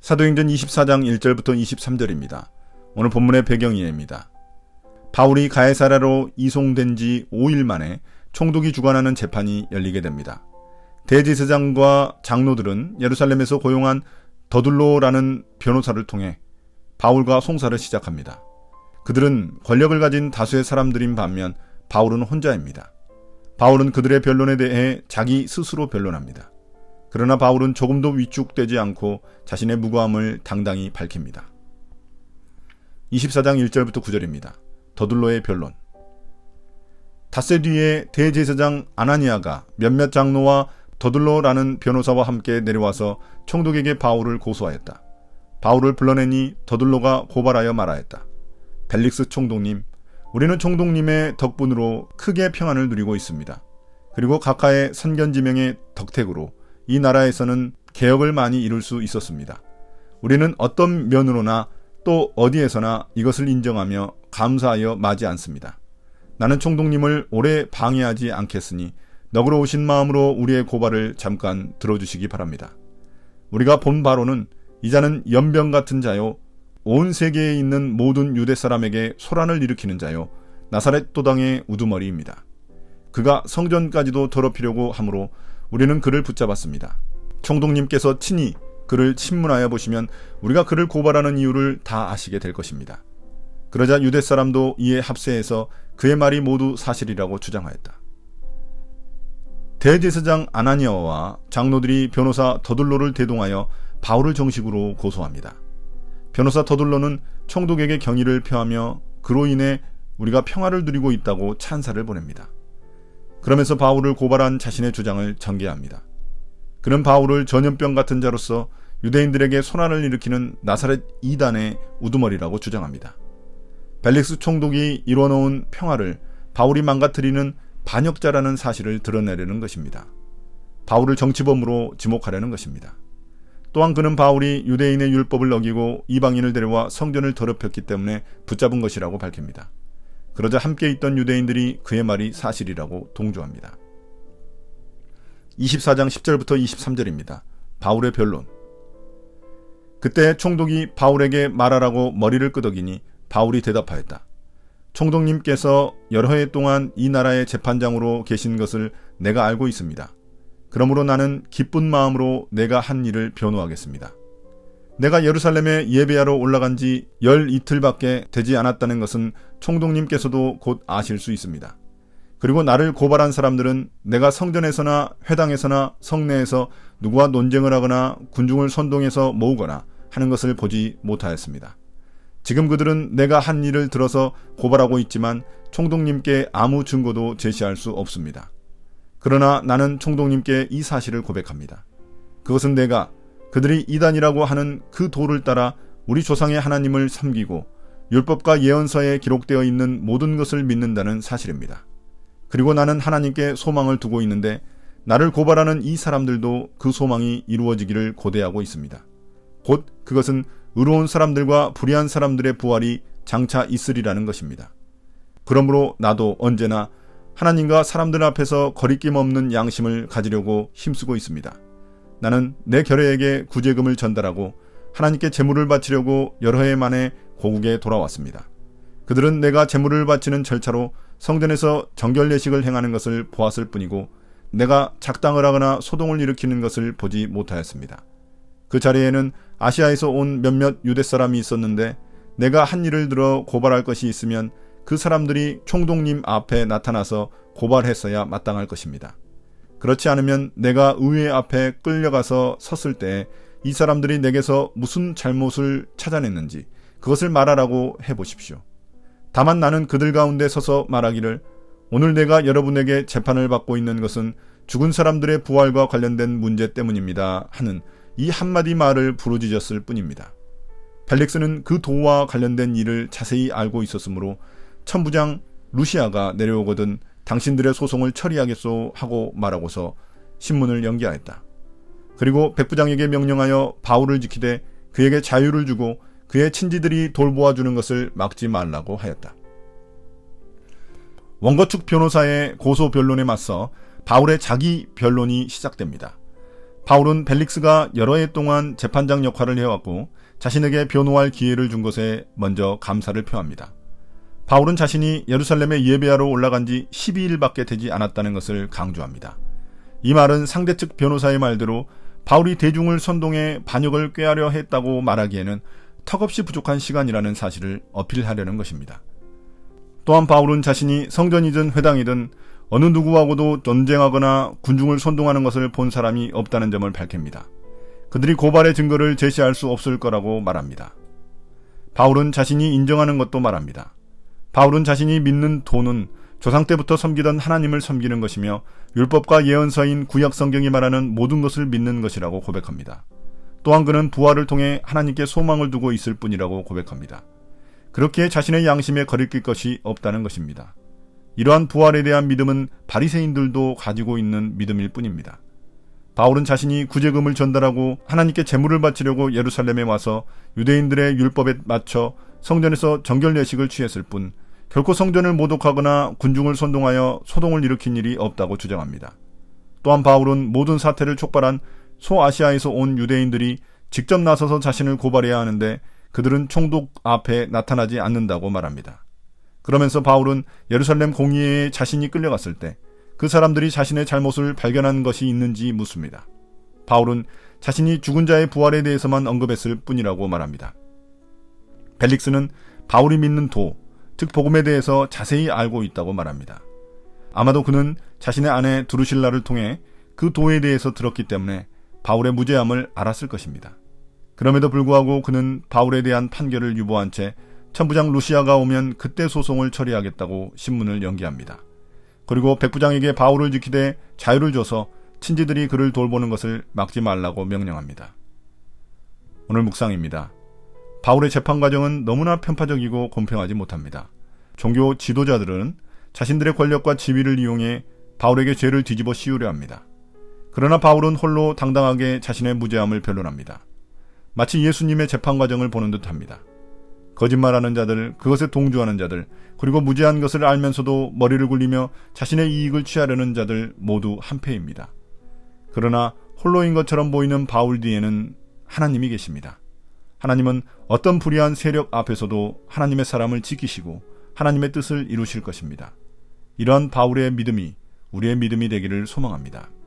사도행전 24장 1절부터 23절입니다. 오늘 본문의 배경이입니다. 바울이 가이사랴로 이송된 지 5일 만에 총독이 주관하는 재판이 열리게 됩니다. 대제사장과 장로들은 예루살렘에서 고용한 더둘로라는 변호사를 통해 바울과 송사를 시작합니다. 그들은 권력을 가진 다수의 사람들인 반면 바울은 혼자입니다. 바울은 그들의 변론에 대해 자기 스스로 변론합니다. 그러나 바울은 조금도 위축되지 않고 자신의 무고함을 당당히 밝힙니다. 24장 1절부터 9절입니다. 더둘로의 변론. 닷새 뒤에 대제사장 아나니아가 몇몇 장로와 더둘로라는 변호사와 함께 내려와서 총독에게 바울을 고소하였다. 바울을 불러내니 더둘로가 고발하여 말하였다. 벨릭스 총독님, 우리는 총독님의 덕분으로 크게 평안을 누리고 있습니다. 그리고 각하의 선견지명의 덕택으로 이 나라에서는 개혁을 많이 이룰 수 있었습니다. 우리는 어떤 면으로나 또 어디에서나 이것을 인정하며 감사하여 마지 않습니다. 나는 총독님을 오래 방해하지 않겠으니 너그러우신 마음으로 우리의 고발을 잠깐 들어주시기 바랍니다. 우리가 본 바로는 이 자는 연병 같은 자요, 온 세계에 있는 모든 유대 사람에게 소란을 일으키는 자요, 나사렛 도당의 우두머리입니다. 그가 성전까지도 더럽히려고 하므로 우리는 그를 붙잡았습니다. 총독님께서 친히 그를 친문하여 보시면 우리가 그를 고발하는 이유를 다 아시게 될 것입니다. 그러자 유대 사람도 이에 합세해서 그의 말이 모두 사실이라고 주장하였다. 대제사장 아나니아와 장로들이 변호사 더둘로를 대동하여 바울을 정식으로 고소합니다. 변호사 더둘로는 총독에게 경의를 표하며 그로 인해 우리가 평화를 누리고 있다고 찬사를 보냅니다. 그러면서 바울을 고발한 자신의 주장을 전개합니다. 그는 바울을 전염병 같은 자로서 유대인들에게 소란을 일으키는 나사렛 이단의 우두머리라고 주장합니다. 벨릭스 총독이 이뤄놓은 평화를 바울이 망가뜨리는 반역자라는 사실을 드러내려는 것입니다. 바울을 정치범으로 지목하려는 것입니다. 또한 그는 바울이 유대인의 율법을 어기고 이방인을 데려와 성전을 더럽혔기 때문에 붙잡은 것이라고 밝힙니다. 그러자 함께 있던 유대인들이 그의 말이 사실이라고 동조합니다. 24장 10절부터 23절입니다. 바울의 변론. 그때 총독이 바울에게 말하라고 머리를 끄덕이니 바울이 대답하였다. 총독님께서 여러 해 동안 이 나라의 재판장으로 계신 것을 내가 알고 있습니다. 그러므로 나는 기쁜 마음으로 내가 한 일을 변호하겠습니다. 내가 예루살렘에 예배하러 올라간 지 12틀밖에 되지 않았다는 것은 총독님께서도 곧 아실 수 있습니다. 그리고 나를 고발한 사람들은 내가 성전에서나 회당에서나 성내에서 누구와 논쟁을 하거나 군중을 선동해서 모으거나 하는 것을 보지 못하였습니다. 지금 그들은 내가 한 일을 들어서 고발하고 있지만 총독님께 아무 증거도 제시할 수 없습니다. 그러나 나는 총독님께 이 사실을 고백합니다. 그것은 내가 그들이 이단이라고 하는 그 도를 따라 우리 조상의 하나님을 섬기고 율법과 예언서에 기록되어 있는 모든 것을 믿는다는 사실입니다. 그리고 나는 하나님께 소망을 두고 있는데 나를 고발하는 이 사람들도 그 소망이 이루어지기를 고대하고 있습니다. 곧 그것은 의로운 사람들과 불의한 사람들의 부활이 장차 있으리라는 것입니다. 그러므로 나도 언제나 하나님과 사람들 앞에서 거리낌 없는 양심을 가지려고 힘쓰고 있습니다. 나는 내 결례에게 구제금을 전달하고 하나님께 제물을 바치려고 여러 해 만에 고국에 돌아왔습니다. 그들은 내가 제물을 바치는 절차로 성전에서 정결 예식을 행하는 것을 보았을 뿐이고 내가 작당을 하거나 소동을 일으키는 것을 보지 못하였습니다. 그 자리에는 아시아에서 온 몇몇 유대 사람이 있었는데 내가 한 일을 들어 고발할 것이 있으면 그 사람들이 총독님 앞에 나타나서 고발했어야 마땅할 것입니다. 그렇지 않으면 내가 의회 앞에 끌려가서 섰을 때 이 사람들이 내게서 무슨 잘못을 찾아냈는지 그것을 말하라고 해보십시오. 다만 나는 그들 가운데 서서 말하기를 오늘 내가 여러분에게 재판을 받고 있는 것은 죽은 사람들의 부활과 관련된 문제 때문입니다 하는 이 한마디 말을 부르짖었을 뿐입니다. 벨릭스는 그 도와 관련된 일을 자세히 알고 있었으므로 천부장 루시아가 내려오거든 당신들의 소송을 처리하겠소 하고 말하고서 신문을 연기하였다. 그리고 백부장에게 명령하여 바울을 지키되 그에게 자유를 주고 그의 친지들이 돌보아주는 것을 막지 말라고 하였다. 원고 측 변호사의 고소 변론에 맞서 바울의 자기 변론이 시작됩니다. 바울은 벨릭스가 여러 해 동안 재판장 역할을 해왔고 자신에게 변호할 기회를 준 것에 먼저 감사를 표합니다. 바울은 자신이 예루살렘에 예배하러 올라간 지 12일밖에 되지 않았다는 것을 강조합니다. 이 말은 상대 측 변호사의 말대로 바울이 대중을 선동해 반역을 꾀하려 했다고 말하기에는 턱없이 부족한 시간이라는 사실을 어필하려는 것입니다. 또한 바울은 자신이 성전이든 회당이든 어느 누구하고도 전쟁하거나 군중을 선동하는 것을 본 사람이 없다는 점을 밝힙니다. 그들이 고발의 증거를 제시할 수 없을 거라고 말합니다. 바울은 자신이 인정하는 것도 말합니다. 바울은 자신이 믿는 도는 조상 때부터 섬기던 하나님을 섬기는 것이며 율법과 예언서인 구약 성경이 말하는 모든 것을 믿는 것이라고 고백합니다. 또한 그는 부활을 통해 하나님께 소망을 두고 있을 뿐이라고 고백합니다. 그렇기에 자신의 양심에 거리낄 것이 없다는 것입니다. 이러한 부활에 대한 믿음은 바리새인들도 가지고 있는 믿음일 뿐입니다. 바울은 자신이 구제금을 전달하고 하나님께 제물을 바치려고 예루살렘에 와서 유대인들의 율법에 맞춰 성전에서 정결 예식을 취했을 뿐 결코 성전을 모독하거나 군중을 선동하여 소동을 일으킨 일이 없다고 주장합니다. 또한 바울은 모든 사태를 촉발한 소아시아에서 온 유대인들이 직접 나서서 자신을 고발해야 하는데 그들은 총독 앞에 나타나지 않는다고 말합니다. 그러면서 바울은 예루살렘 공의회에 자신이 끌려갔을 때 그 사람들이 자신의 잘못을 발견한 것이 있는지 묻습니다. 바울은 자신이 죽은 자의 부활에 대해서만 언급했을 뿐이라고 말합니다. 벨릭스는 바울이 믿는 도, 즉 복음에 대해서 자세히 알고 있다고 말합니다. 아마도 그는 자신의 아내 드루실라를 통해 그 도에 대해서 들었기 때문에 바울의 무죄함을 알았을 것입니다. 그럼에도 불구하고 그는 바울에 대한 판결을 유보한 채 천부장 루시아가 오면 그때 소송을 처리하겠다고 신문을 연기합니다. 그리고 백부장에게 바울을 지키되 자유를 줘서 친지들이 그를 돌보는 것을 막지 말라고 명령합니다. 오늘 묵상입니다. 바울의 재판 과정은 너무나 편파적이고 공평하지 못합니다. 종교 지도자들은 자신들의 권력과 지위를 이용해 바울에게 죄를 뒤집어 씌우려 합니다. 그러나 바울은 홀로 당당하게 자신의 무죄함을 변론합니다. 마치 예수님의 재판 과정을 보는 듯합니다. 거짓말하는 자들, 그것에 동조하는 자들, 그리고 무죄한 것을 알면서도 머리를 굴리며 자신의 이익을 취하려는 자들 모두 한패입니다. 그러나 홀로인 것처럼 보이는 바울 뒤에는 하나님이 계십니다. 하나님은 어떤 불의한 세력 앞에서도 하나님의 사람을 지키시고 하나님의 뜻을 이루실 것입니다. 이러한 바울의 믿음이 우리의 믿음이 되기를 소망합니다.